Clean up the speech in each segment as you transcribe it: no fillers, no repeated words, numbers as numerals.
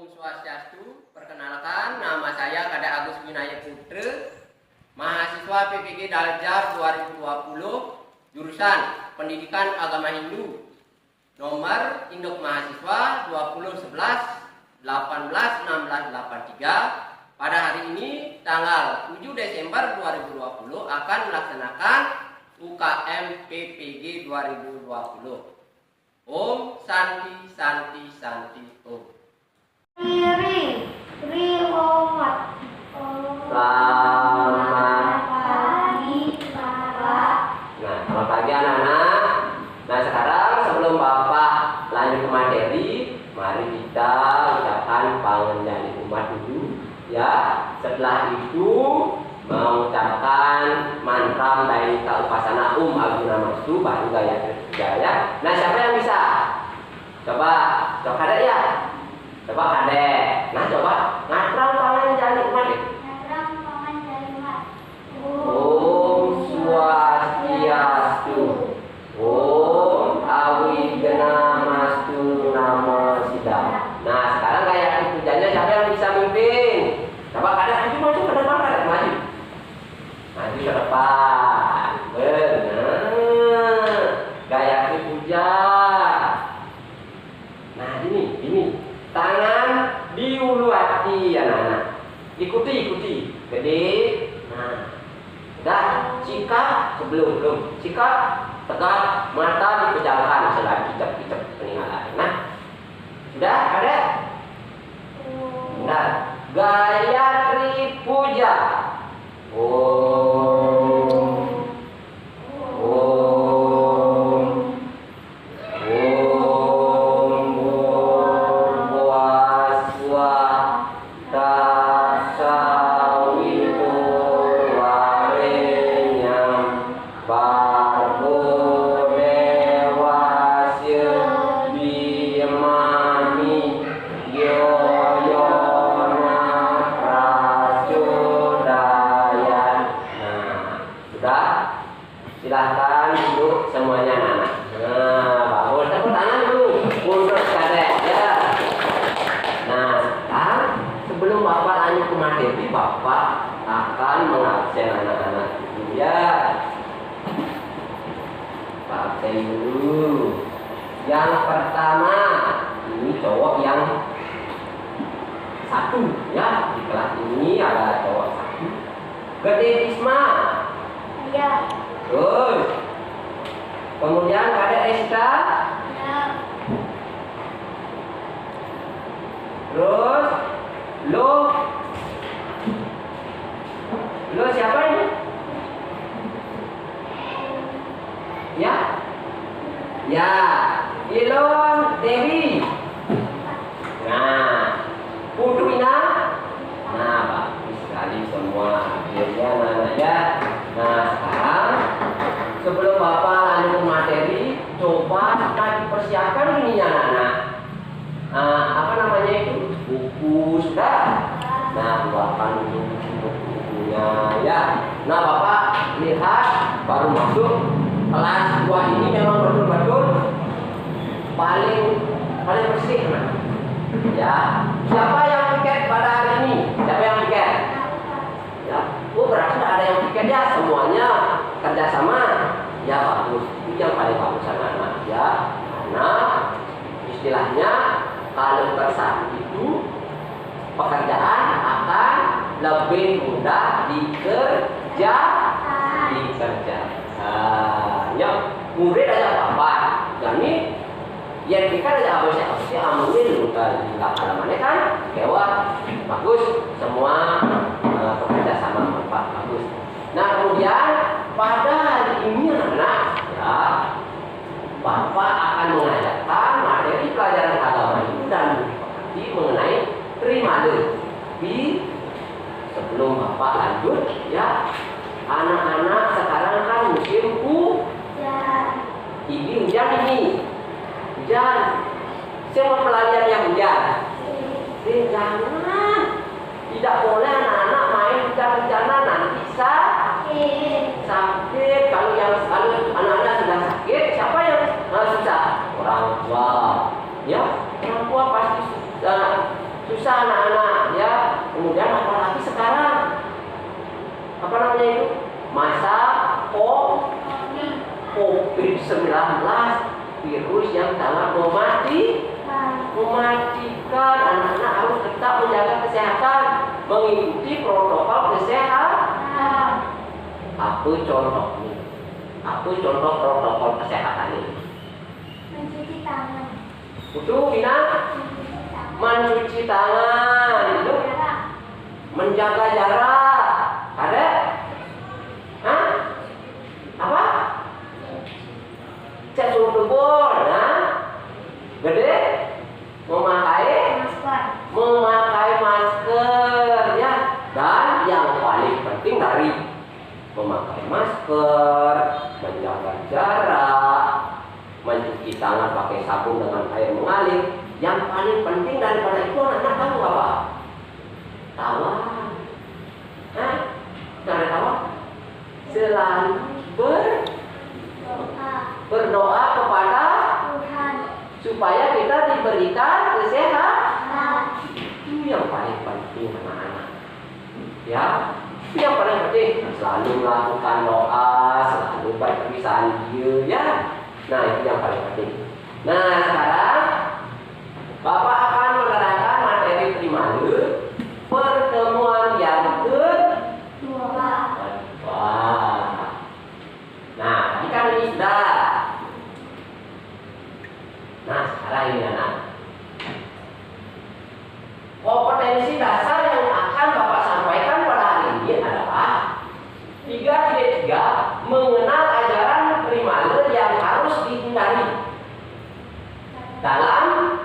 Om Swastiastu. Perkenalkan, nama saya Kadek Agus Winaya Putra, mahasiswa PPG Daljar 2020, jurusan Pendidikan Agama Hindu. Nomor induk mahasiswa 2011-18-1683. Pada hari ini, tanggal 7 Desember 2020, akan melaksanakan UKM PPG 2020. Om Santi Santi Santi Om. Selamat pagi, Bapak. Nah, selamat pagi anak-anak. Nah, sekarang sebelum Bapak lanjut ke materi, mari kita ucapkan panjenengan umat dulu, ya. Setelah itu mengucapkan mantra Daika Upasana Aguna baru gaya ketiga, ya. Nah, siapa yang bisa? Coba Kadek ya. Coba Kadek. Nah, coba ngatrang panjenengan umat. Ngatrang panjenengan umat. Om Swastiastu. Om Awigena-mastu Namo Siddham. Nah, sekarang gaya pujanya siapa yang bisa mimpin? Coba Kadek maju ke depan, Kadek maju. Maju ke depan. Benar. Gaya puja. Nah, ini. Tangan diulurati anak-anak. Ikuti. Gede. Nah. Udah, sikap belum. Sikap tegak, mata dipejamkan selagi kicap peninggalan. Nah, sudah ada? Benar. Gayatri puja. Silahkan duduk semuanya anak-anak. Nah, bagus. Tepuk tangan dulu untuk Kadek, ya. Nah, sekarang sebelum Bapak lanjut ke materi, Bapak akan mengabsen anak-anak dulu, ya. Pak absen dulu. Yang pertama, ini cowok yang satu, ya. Di kelas ini ada cowok satu. Gede Bisma. Iya. Terus, kemudian ada Esta. Ya. Terus, lo siapa ini? Ya, Ilon Dewi. Nah, Putu Ina. Nah, bagus sekali semua akhirnya anak ya. Nah, sekarang sebelum Bapak lanjut ke materi, coba kita dipersiapkan ini anak-anak. Apa namanya itu? Buku sudah. Nah, buatkan bukunya, ya. Nah, Bapak lihat baru masuk kelas 2 ini memang betul-betul paling bersih, teman. Ya. Siapa yang piket pada hari ini? Siapa yang piket? Ya. Berarti ada yang piket, ya, semuanya kerjasama. Ya, bagus. Itu yang paling bagus anak-anak, ya. Karena istilahnya kalau bersatu itu pekerjaan akan lebih mudah dikerjakan. Ya, murid aja apa? Jadi yang kita aja apa sih ambil di halamannya kan? Dewa, bagus. Semua bekerja sama Bapak, bagus. Nah, kemudian pada hari ini anak-anak, ya, Bapak akan mengajarkan materi pelajaran agama itu dan bukti mengenai trimada. Tapi sebelum Bapak lanjut, ya, anak-anak sekarang kan musim hujan. Ini hujan ini. Hujan. Siapa pelajar yang hujan? Jangan. Tidak boleh anak-anak main hujan-hujanan, nanti sakit. Kalau anak-anak sudah sakit, siapa yang susah? Orang tua. Ya, orang tua pasti susah bisa anak-anak ya. Kemudian apalagi sekarang apa namanya itu masa COVID-19, virus yang sangat mematikan. Anak-anak harus tetap menjaga kesehatan, mengikuti protokol kesehatan. Apa contohnya? Apa contoh protokol kesehatan ini? Mencuci tangan. Betul, Bina? Mencuci tangan, itu menjaga jarak. Ada? Hah? Apa? Cek suhu tubuh, nah? Gede? Memakai masker, ya. Dan yang paling penting dari memakai masker, menjaga jarak, mencuci tangan pakai sabun dengan air mengalir. Yang paling penting daripada itu anak-anak tahu apa? Tawa. Hah? Cara tawa? Selalu berdoa kepada Tuhan. supaya kita diberikan kesehatan. Itu yang paling penting anak-anak. Ya, itu yang paling penting. Selalu melakukan doa, selalu berpisah dia, ya. Nah, itu yang paling penting. Nah, sekarang Bapak akan menerangkan materi primalu pertemuan yang kedua. Nah, tadi kan ini sudah. Nah, sekarang ini anak. Kompetensi dasar yang akan Bapak sampaikan pada hari ini adalah 3.3 mengenal ajaran primalu yang harus dihindari dalam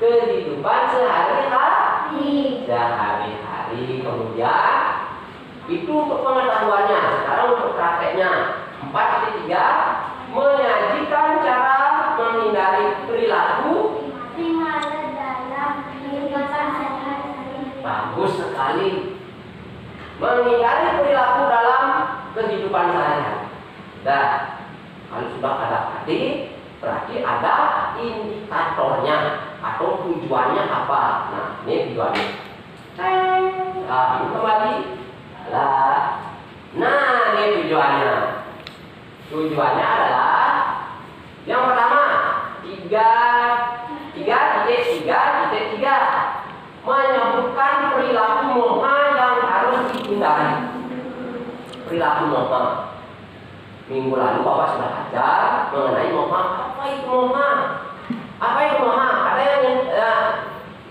kehidupan sehari-hari. Kemudian itu untuk pengetahuannya. Sekarang untuk prakteknya 4.3 menyajikan cara menghindari perilaku Primalu dalam kehidupan sehari-hari. bagus sekali. Menghindari perilaku dalam kehidupan sehari-hari. Dan kalau sudah ada berarti ada indikatornya atau tujuannya apa. Nah, ini tujuannya. Nah, ini kembali. Nah, ini tujuannya. Tujuannya adalah yang pertama 3.3 menyebutkan perilaku moha yang harus dihindari. Perilaku moha. Minggu lalu Bapak sudah ajar mengenai moha. Apa itu moha? Apa itu moha? Ada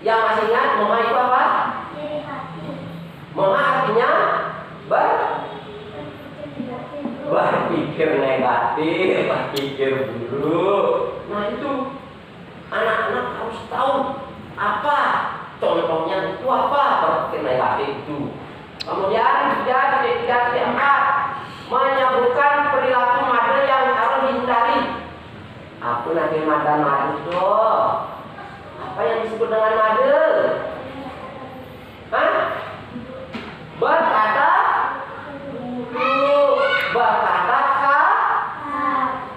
yang masih ingat moha itu apa? Moha artinya berpikir negatif, berpikir buruk. Nah, itu anak-anak harus tahu apa contohnya itu apa berpikir negatif itu. Kemudian 3.3.4 menyebutkan perilaku madu yang harus dihindari. Apa nanti madu itu? Apa yang disebut dengan madu? Hah? Berkata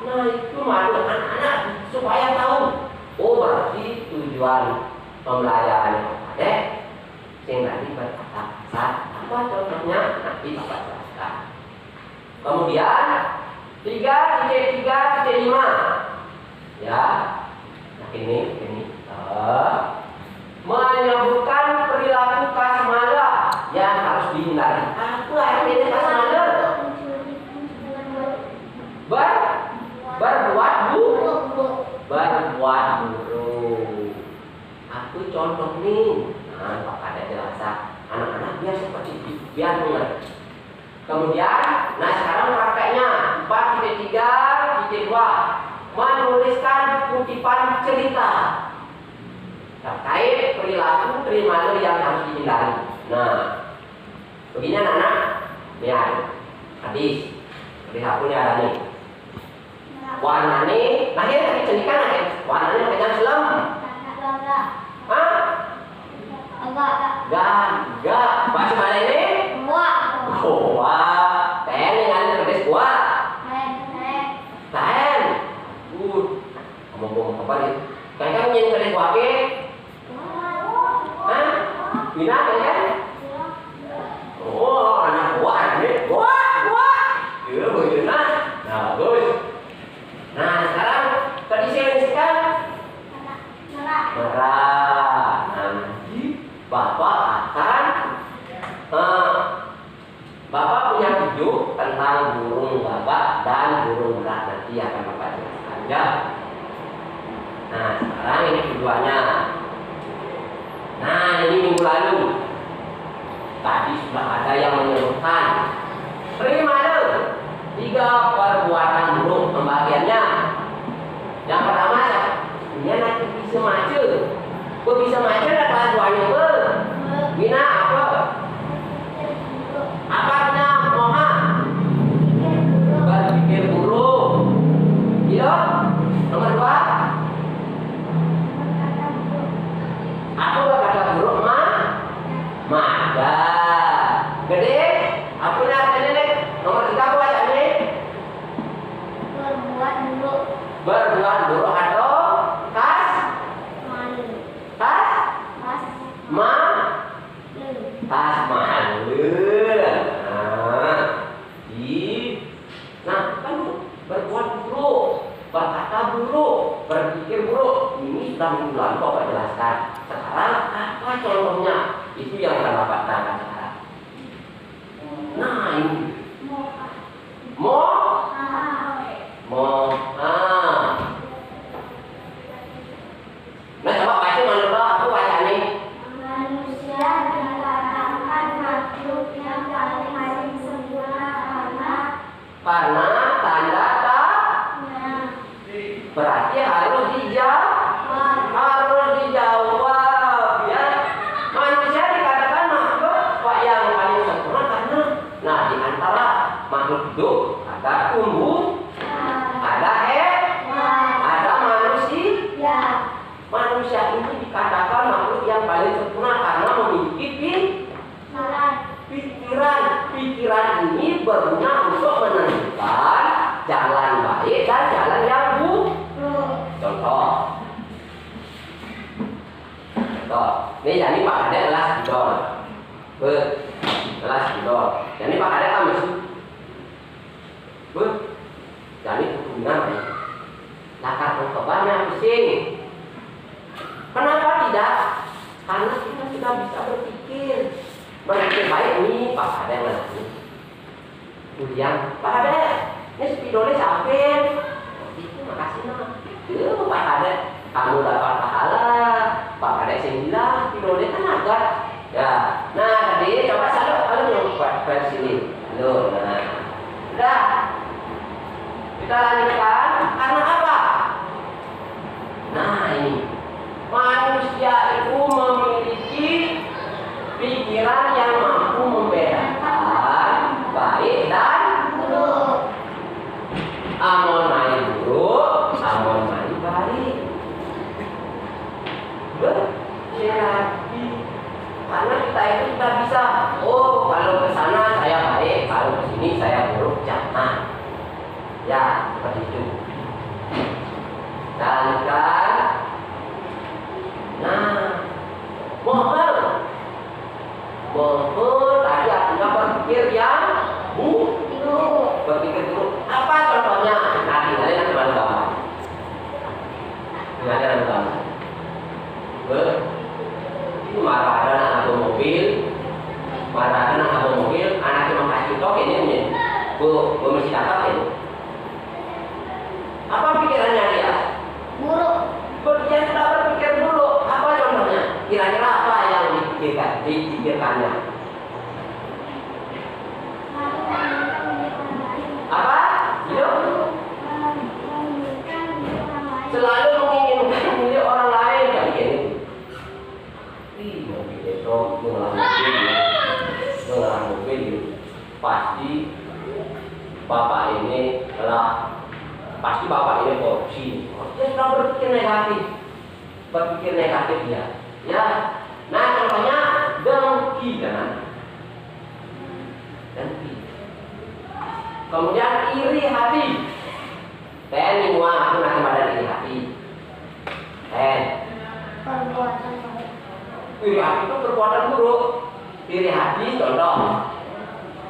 nah itu madu anak-anak supaya tahu. Oh, berarti tujuan pembelajaran sing tadi berkata apa contohnya nanti Bapak jelaskan. Kemudian 3.3.5 ya, nah ini menyebutkan perilaku kasmala yang harus dihindari. Apa artinya kasmala? Berbuat buruk. Aku contoh nih. Nah, Pak ada jelasan. Anak-anak biar seperti itu, biar mengerti. Kemudian, nah sekarang prakteknya 4.3.2 menuliskan kutipan cerita terkait perilaku primalu yang harus dihindari. Nah, begini anak-anak, lihat hadis. Lihat punya ada nih. Warnanya, nah ya tadi cenikan aja. Warnanya kayaknya selam. Hah? Enggak. Bahasa mana ini? Wah. Ten dengan terus kuat. Ten. Ngomong apa nih? Kayaknya nyen terus kuat ke? Mina kan? Oh, anak buah ini. Buah. Ya, begitu nah. Nah, bagus. Nah, sekarang kedisiplinan merah. Nanti Bapak akan Bapak punya video tentang burung Bapak dan burung merak, nanti akan Bapak jelaskan ya. Nah, sekarang ini keduanya. Nah, ini minggu lalu tadi sudah ada yang menyebutkan terima dulu 3 perbuatan burung pembagiannya. Yang pertama, dia nanti bisa maju. Bisa maju dan perbuatannya Mina apa? Apanya moha? Berpikir buruk. Iya. Nomor 2. Aku berkata buruk Mada. Gede. Aku nak nenek. Nomor 3 apa aja nih? Berbuat buruk atau kas? Tas malu. Nah, kan berbuat buruk, berkata buruk, berpikir buruk. Ini sudah minggu lalu Bapak jelaskan. Sekarang apa contohnya? Itu yang akan Bapak tanyakan sekarang. Nah, ini Nah, coba baca mana aku baca nih. Manusia dikatakan makhluk yang paling sempurna Karena tanda tanya. Berarti harus dijawab ya. Manusia dikatakan makhluk yang paling sempurna karena di antara makhluk hidup ada tumbuh, ada ada manusia. Manusia ini dikatakan makhluk yang paling sempurna karena memiliki pikiran. Pikiran ini berguna untuk menentukan jalan baik dan jalan yang buruk. Contoh. Ini jadi Pak Kadek kelas idol. Kelas idol. Jadi Pak Kadek kan masuk. Jadi hubungan. Lakar pengkobannya pusing. Kenapa tidak? Karena kita sudah bisa berpikir baik nih Pak Kadek lagi. Kemudian Pak Kadek, ini spidolnya siapin. Itu makasih nak. Pak Kadek, kamu dapat pahala. Pak Kadek sehingga spidolnya kan agak. Ya, nah tadi coba kalau yang sini. Loh, nah, udah. Kita lanjutkan. Karena apa? Nah ini. Manusia itu memiliki pikiran yang mampu membedakan baik dan buruk. Amun main buruk, amun main baik. Berarti karena kita itu sudah bisa. Oh, kalau ke sana saya baik, kalau ke sini saya buruk, jangan. Ya, seperti itu. Dan kan. Nah, mohon tadi artinya berpikir yang buruk. Berpikir buruk. Apa contohnya? Nah, tinggalin nanti mana gambar. Tinggalin nanti gambar. Itu marah ada anak mobil. Anaknya mengkasih tok ini. Bu mesti dapat ini. Apa pikirannya dia? buruk. Dia sudah berpikir buruk. Apa contohnya? Kira-kira apa yang dipikirkannya? Apa? Hidup? Selalu menginginkan milik orang lain. Kayak gini. Mobil itu mengelar mobil. Pasti bapak ini korupsi. Dia sudah berpikir negatif ya. Ya. Nah, contohnya dengki kan. Dengki. Kemudian iri hati. Ten uang aku nak kembali iri hati. Perbuatan baik. Iri hati itu perbuatan buruk. Iri hati contoh.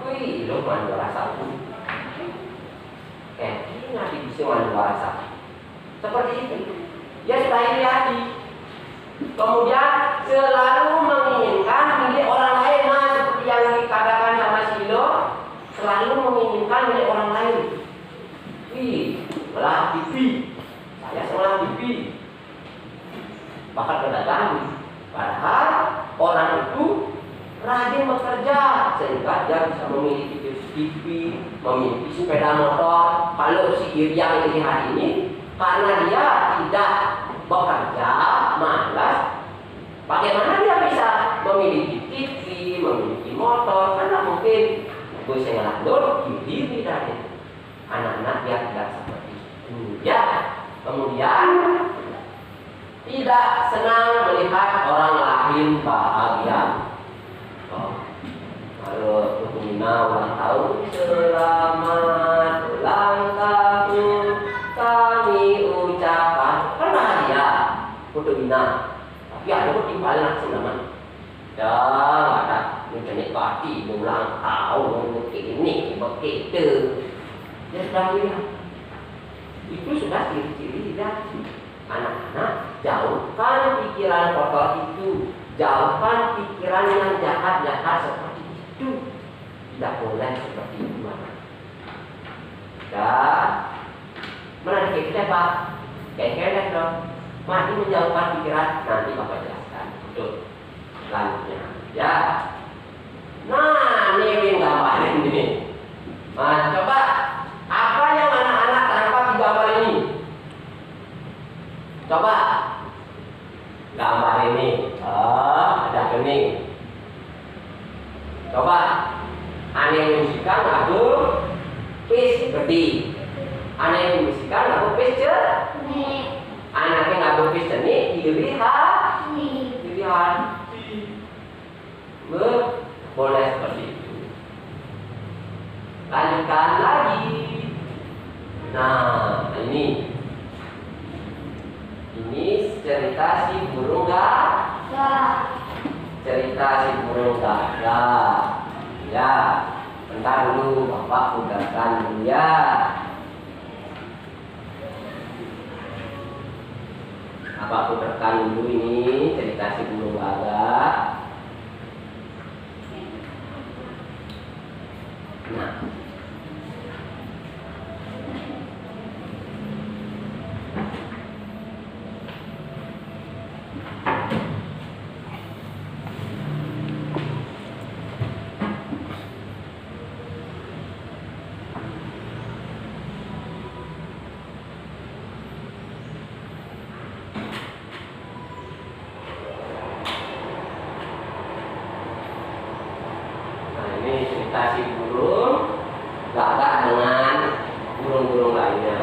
Wih, lo mandu rasa tuh. Ini nanti bisa mandu rasa. Seperti itu. Ya sudah iri hati. Kemudian selalu menginginkan milik orang lain. Nah, seperti yang dikatakan sama Silo, selalu menginginkan milik orang lain. Wih, belah TV. Saya sebelah TV. Bahkan pedagang. Padahal orang itu rajin bekerja sehingga dia bisa memiliki TV, memiliki sepeda motor. Kalau si iri yang iri hati ini, karena dia tidak bekerja, malas, bagaimana dia bisa memiliki TV, memiliki motor? Karena mungkin bisa ngelantur diri dari anak-anak dia tidak seperti itu. Ya, kemudian tidak senang melihat orang lain bahagia. Kalau Tukumina ulang tahun, selamat ulang tahun kami ucapkan, kan bahagia Tukumina. Tapi ada pun timbal langsung namanya. Ya, ada menjadi parti ulang tahun begini begitu. Ya sudah lihat. Itu sudah ciri-ciri dia. Anak-anak, jauhkan pikiran kotor itu, jauhkan pikiran yang jahat-jahat seperti itu. Tidak boleh seperti itu. Dan mana kita Pak? Kayak dong. Mati menjauhkan pikiran, nanti Bapak jelaskan. Betul. Selanjutnya, ya. Nah, ini gambar ini. Nah, coba apa yang anak-anak tanpa di gambar ini? Coba gambar ini, ada kening. Coba aneh musikan aku pis gede. Aneh musikan aku pis nih. Anaknya ngaku pis nih iri hati. Boleh seperti itu. Lanjutkan lagi. Nah, ini cerita si burung gagak. Cerita si burung gagak. Ya, bentar dulu Bapak pudahkan dulu ya. Bapak pudahkan dulu ini cerita si burung gagak. Nah, ini cerita si burung gagak dengan burung-burung lainnya.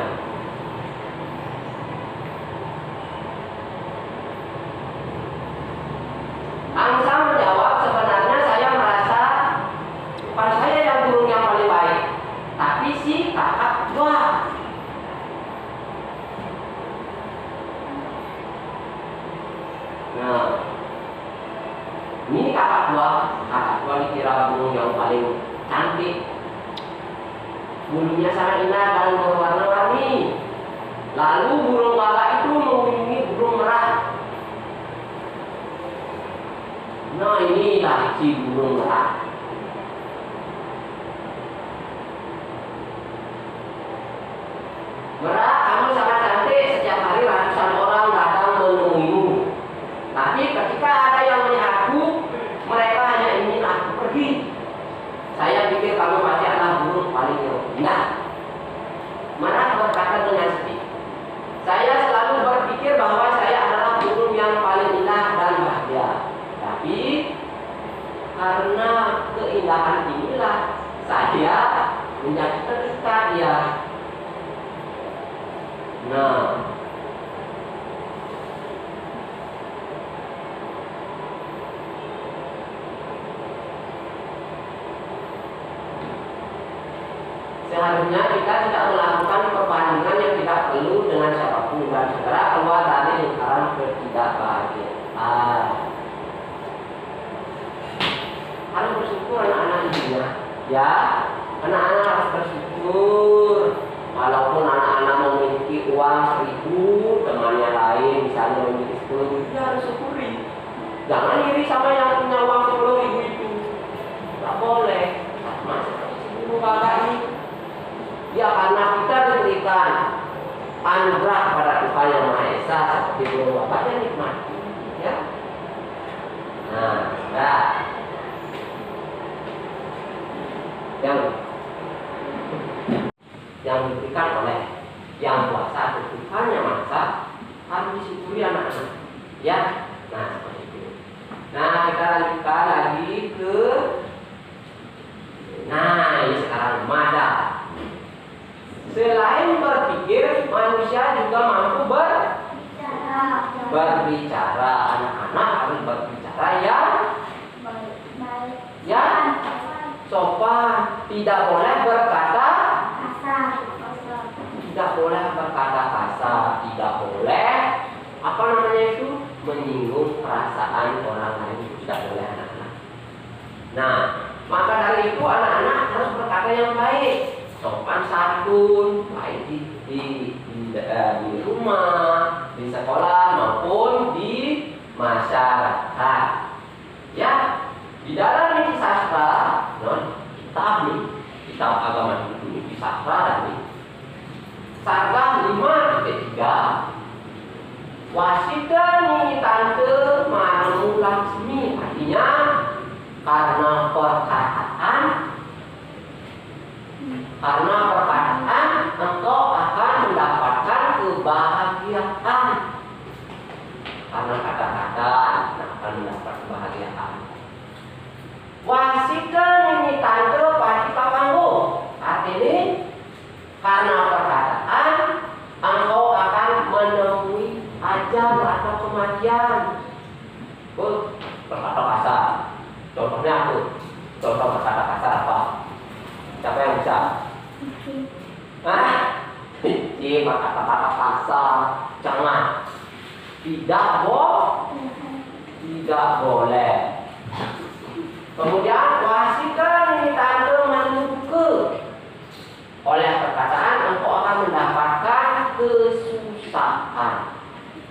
Angsa menjawab, sebenarnya saya merasa bukan saya yang burung yang paling baik, tapi si kakak tua. Nah, ini kakak tua dikira burung yang paling cantik. Bulunya sangat indah dan berwarna-warni. Lalu burung gagak itu mengunjungi burung merah. Nah, inilah si burung merah. Merah, kamu sangat cantik. Setiap hari ratusan orang datang menemuimu. Tapi ketika ada yang melihatku, mereka hanya ingin aku pergi. Saya pikir kamu pasti adalah burung paling indah. Merah berkata dengan sedih, saya selalu berpikir bahwa saya adalah burung yang paling indah dan bahagia. Tapi karena keindahan inilah saya menjadi terikat ya. Nah, seharusnya kita tidak melakukan perbandingan yang tidak perlu dengan siapapun dan segera keluar dari lingkaran ketidakbahagiaan. itu anak-anak ingat ya, anak-anak harus bersyukur. Walaupun anak-anak memiliki uang 1.000, temannya lain misalnya memiliki 10.000, ya harus syukuri. Jangan iri sama yang punya uang 10.000 itu. Tidak boleh. Masuk 10 kakak ini. Ya karena kita diberikan anugerah pada Tuhan Yang Maha Esa seperti burung bapaknya nikmati. Ya. Nah, ya. Yang diberikan oleh Yang Kuasa atau Tuhan Yang Maha Esa harus disyukuri anak-anak. Ya. Nah, seperti itu. Nah, kita lanjutkan lagi ke ini sekarang mada. Selain berpikir, manusia juga mampu berbicara. Anak-anak harus berbicara yang sopan. Tidak boleh berkata kasar. Tidak boleh apa namanya itu menyinggung perasaan orang lain. Itu tidak boleh anak-anak. Nah, maka dari itu anak-anak harus berkata yang baik, sopan santun, baik di rumah, di sekolah maupun di masyarakat. Ya, di dalam niti sastra, kitab agama itu di sastra tadi, Sarga 5.3, wasida ni tante manu laksmi, artinya karena perkataan engkau akan mendapatkan kebahagiaan. Karena kata-kata akan mendapat kebahagiaan. Wasida ini tante pasti kapanmu. Artinya karena perkataan engkau akan menemui ajal atau kematian. Berkata kasar. Contohnya aku. Contoh berkata kasar apa? Siapa yang bisa? Benci kata-kata kasar. Jangan. Tidak boleh. Kemudian wasikan ini tanda menuke. Oleh perkataan engkau akan mendapatkan kesusahan.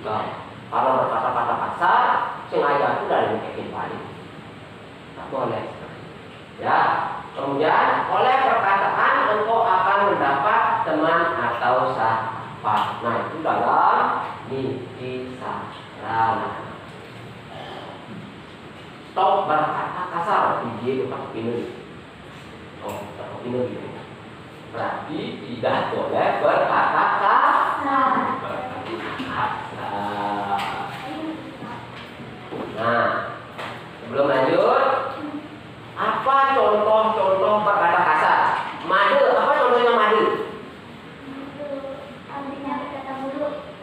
Nah, kalau berkata-kata kasar, sengaja itu dari bikin balik. Tak boleh. Ya. Kemudian oleh perkataan engkau akan mendapat teman atau sahabat. Nah, itu dalam niti sastra. Stop berkata kasar. Dia tetap ini. Tetap ini. Berarti tidak boleh berkata kasar. Nah, sebelum lanjut, apa contoh-contoh berkata kasar? Madu, apa contohnya madu?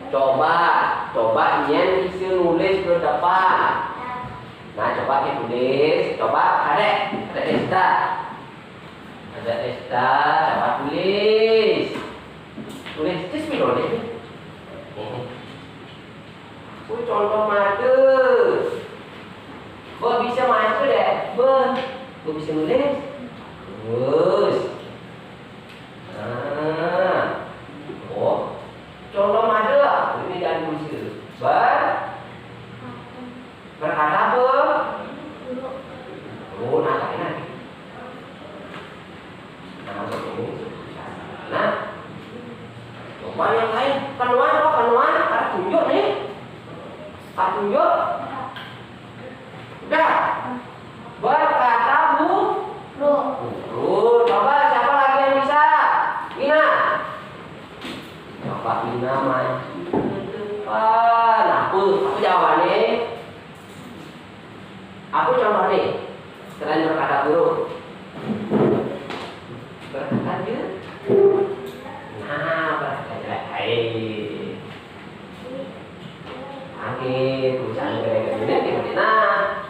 Coba Nyen bisa nulis ke depan. Nah, coba kita tulis. Coba ada Esta. Ada Esta, coba tulis. Tulis bismillah ini. Contoh madu. Kok bisa maju deh? Kok bisa nulis? Terus. Contoh madu. Ini jangan tulis dulu. Berkata apa? Nah, ini. Nah, coba yang lain. Penuan. Ada tunjuk nih. Ada tunjuk. Udah. Berkata coba siapa lagi yang bisa? Gina. Coba Gina maju ke depan. Aku jawabannya. Aku contoh nih. Selain berkata buruk. Berkata dia. Nah, berkata jelek. Tulisan kayak gini. Nah.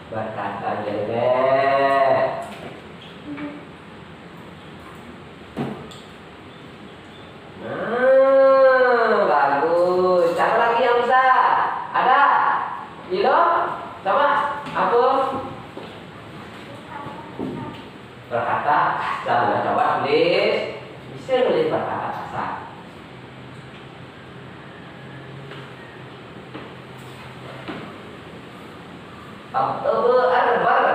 Berkata jelek. Nah, Berber.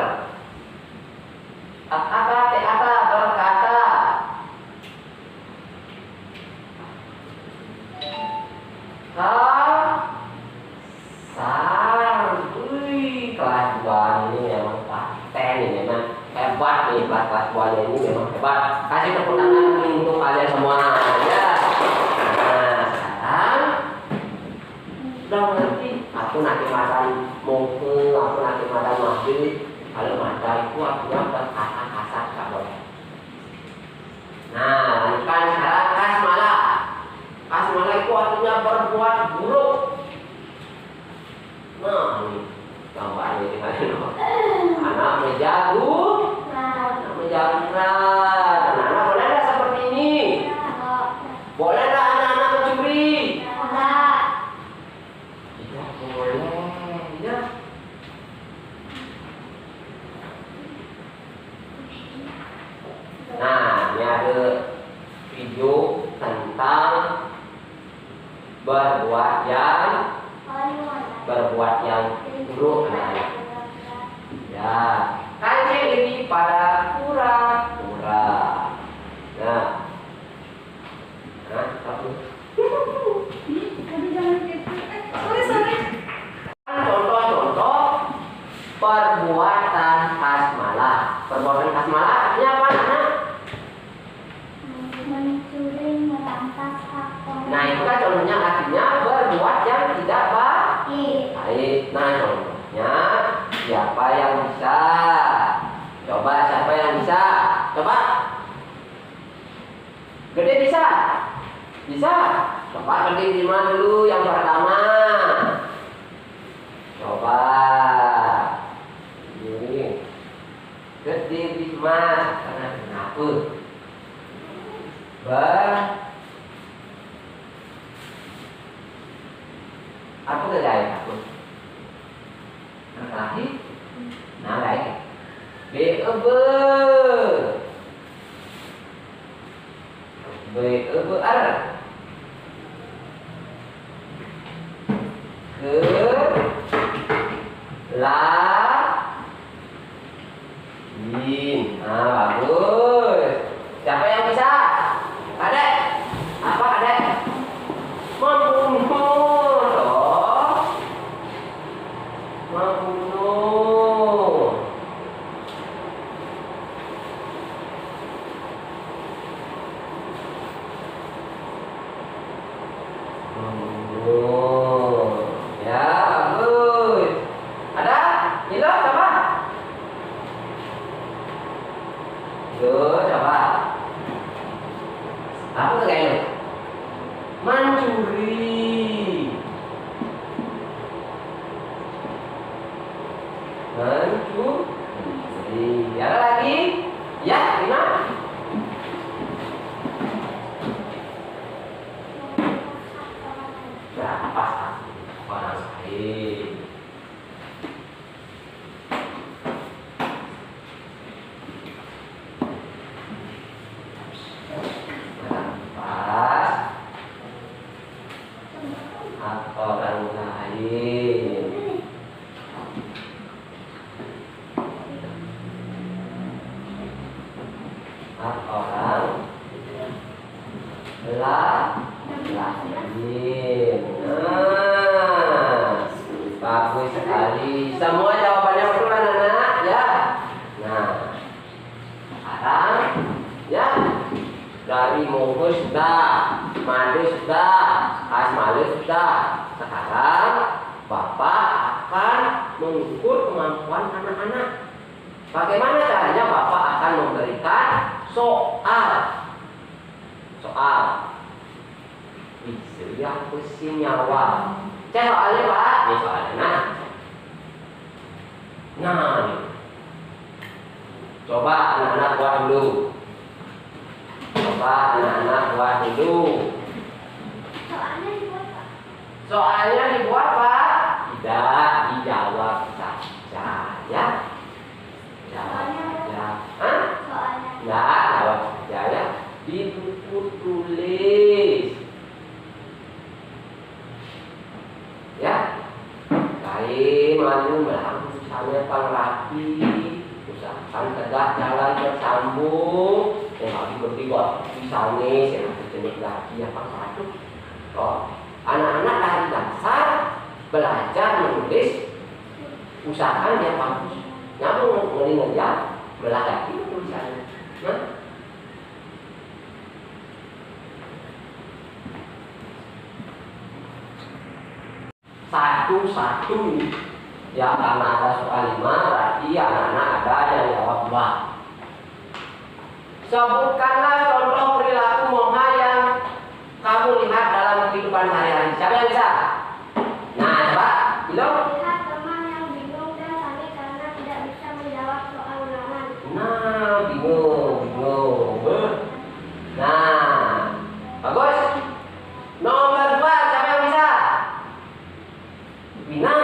Kata berkata. Kasar. Wih, kelas 2 ini memang paten ini memang hebat nih, kelas 2 ini memang hebat. Kasih tepuk tangan untuk kalian semua ya. Nah, sekarang udah ngerti. Aku nanti makan mungkin, aku nanti makan maghrib. Kalau makan itu artinya berkata kasar tak boleh. Nah, lanjutkan sekarang kasmalah. Kasmalah itu artinya berbuat buruk. Nah, ini gambarnya di mana? Anak menjagung, anak menjamret. Anak-anak boleh nggak seperti ini? Boleh nggak anak-anak mencuri? Tidak boleh. Ya. Nah, ini ada video tentang berbuat yang buruk anak-anak. Ya, kancing ini pada kura-kura. Nah, satu. Contoh-contoh perbuatan kasmalah. Perbuatan kasmalah artinya apa, anak? Mencuri, merampas hak orang. Nah, itu kan contohnya artinya berbuat yang tidak Baik. baik. Nah, contohnya siapa yang bisa? Coba siapa yang bisa? Coba. Gede bisa? Bisa? Coba gede di mana dulu yang pertama? Coba. Ini. Gede di mana? Karena kenapa? Apa kerjaan aku? Terakhir, nah baik. Ber. Nah bagus. Siapa yang bisa? Kadek. Apa kadek? Membunuh toh. Membunuh. Ya bagus. Ada? Itu coba. Coba. Apa kayaknya? Mencuri. Ada lagi? Ya, lima. Berapa orang lain? Orang lain. Orang lain. Bagus sekali. Semua jawabannya betul anak-anak ya. Nah, sekarang ya dari mungkus sudah, madu sudah, kasmalu sudah. Sekarang Bapak akan mengukur kemampuan anak-anak. Bagaimana caranya Bapak akan memberikan soal. Bisa yang pusing nyawa. Cek soalnya Pak. Ini soalnya. Nah, nih. Coba anak-anak buat dulu. Soalnya dibuat Pak. Tidak, dijawab saja ya. Jawab saja. Hah? Enggak, jawab saja ya. Di buku tulis. Ya. Baik, maju melangkah sana depan rapi, usahakan tegak jalan bersambung. Yang lagi berdua, misalnya saya nanti jenis lagi apa satu. Oh, anak-anak dari dasar belajar menulis, usahakan dia bagus. Nyambung ngeling aja, belajar itu tulisannya. Nah, satu-satu ya, karena ada soal 5 berarti anak-anak ada yang jawab 2. Sebutkanlah contoh perilaku moha yang kamu lihat dalam kehidupan sehari-hari. Siapa yang bisa? Nah, coba bilang. Lihat teman yang bingung dan panik karena tidak bisa menjawab soal ulangan. Nah, bingung. Nah, bagus. Nomor 2, siapa yang bisa? Wina.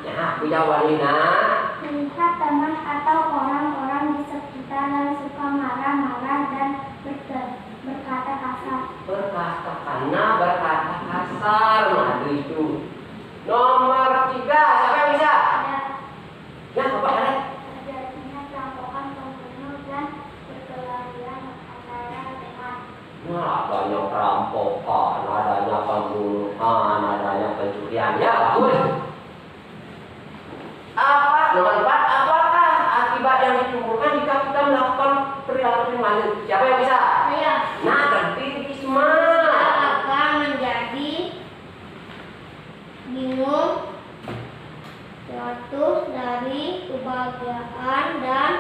Ya, aku jawab Wina. Melihat teman atau orang-orang di sekitar yang suka marah-marah dan berkata kasar. Berkata kasar, nah itu. Nomor 3, siapa yang bisa? Ya, Bapak ada. Terjadinya perampokan pembunuh dan perkelahian antara teman. Nah, adanya perampokan, adanya pembunuhan, adanya pencurian. Ya, bagus. Nomor 4, apakah akibat yang ditimbulkan jika kita melakukan perilaku kriminal? Siapa yang bisa? Saya. Nah, berarti Bisma. Akan menjadi bingung, jatuh dari kebahagiaan dan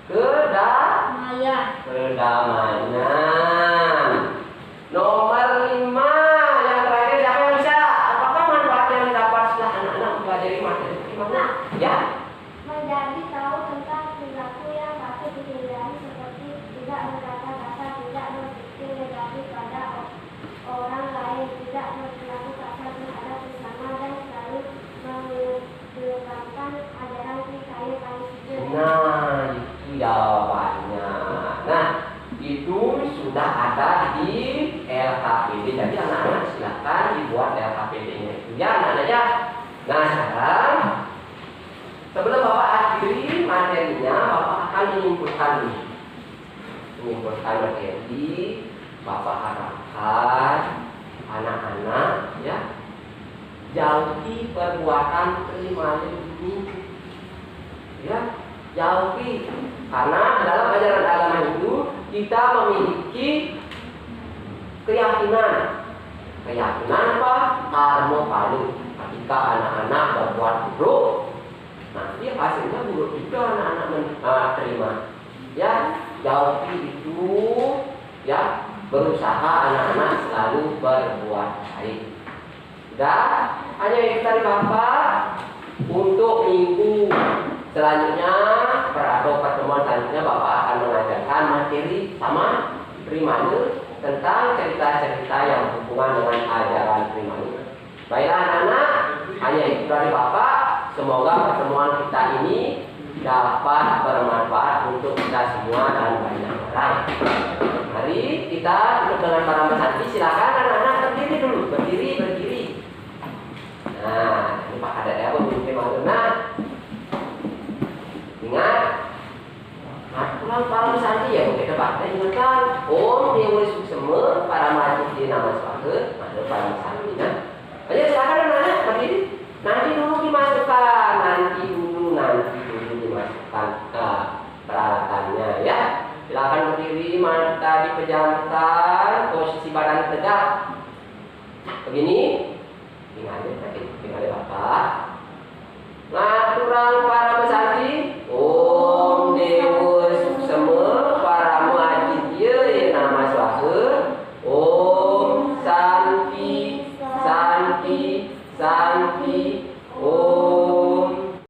kedamaian. Nomor 5, yang terakhir siapa yang bisa? Apakah manfaat yang didapat setelah anak-anak mempelajari materi gimana? Ya. menjadi tahu tentang perilaku yang patut dihindari seperti tidak berkata kasar, tidak berpikir negatif pada orang lain, tidak berperilaku kasar terhadap sesama dan selalu mengedepankan ajaran kasih sayang. Nah, itu jawabannya. Nah, itu sudah ada di LKPD. Jadi anak-anak silakan dibuat LKPD-nya itu ya, anak-anak ya. Nah, sekarang sebelum Bapak akhiri materinya, Bapak akan menyimpulkan materi. Bapak harapkan anak-anak ya jauhi perbuatan kriminal ini. Ya, jauhi. Karena dalam ajaran agama itu kita memiliki keyakinan apa? Karma paling. Ketika anak-anak berbuat buruk, nanti hasilnya buruk juga anak-anak terima. Ya, jauhi itu. Ya, berusaha anak-anak selalu berbuat baik. Dan hanya itu dari Bapak untuk minggu selanjutnya, pertemuan selanjutnya Bapak akan mengajarkan materi sama primaner tentang cerita-cerita yang berhubungan dengan ajaran primaner. Baiklah anak-anak, hanya itu dari Bapak. Semoga pertemuan kita ini dapat bermanfaat untuk kita semua dan banyak orang. Mari kita duduk dengan para peserta. Silakan anak-anak berdiri dulu, berdiri. Nah, ini Pak ada ya pemimpin Madonna. Ingat, pulang para peserta ya kita Pak. Ingatkan, Om Dewi Suksema para majlis di nama sepakat, ada para peserta. Ayo silakan anak-anak berdiri. Nanti dulu dimasukkan, nanti dulu dimasukkan peralatannya ya. Silakan berdiri, mata dipejamkan, posisi badan tegak. Begini,